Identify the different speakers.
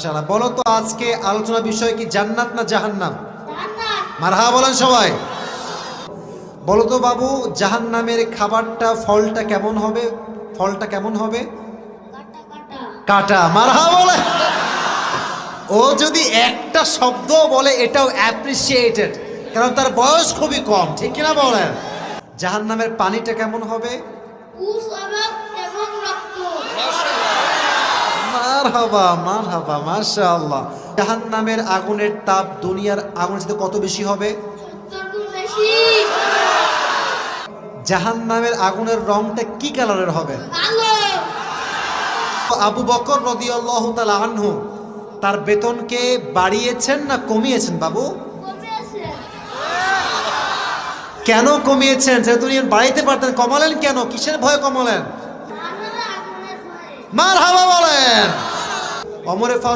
Speaker 1: মাশাআল্লাহ। বলো তো আজকে আলোচনার বিষয় কি জান্নাত না জাহান্নাম? মারহাবা বলেন সবাই। বলো তো বাবু, জাহান্নামের খাবারটা ফলটা কেমন হবে? ফলটা কেমন হবে? কাটা। মারহাবা বলে। ও যদি একটা শব্দ বলে এটাও অ্যাপ্রিসিয়েটেড, কারণ তার বয়স খুবই কম, ঠিক কিনা বলেন? জাহান্নামের পানিটা কেমন হবে? মারহাবা মারহাবা মাশাআল্লাহ। জাহান্নামের আগুনের তাপ দুনিয়ার আগুনের সাথে কত বেশি হবে? জাহান্নামের আগুনের রংটা কি কালারের হবে? আবু বকর রাদিয়াল্লাহু তাআলা আনহু তার বেতনকে বাড়িয়েছেন না কমিয়েছেন বাবু? কেন কমিয়েছেন? সেটা তুমি বাড়াইতে পারতেন, কমালেন কেন? কিসের ভয়ে কমালেন? মারহাবা বলেন। ওমর ফারুক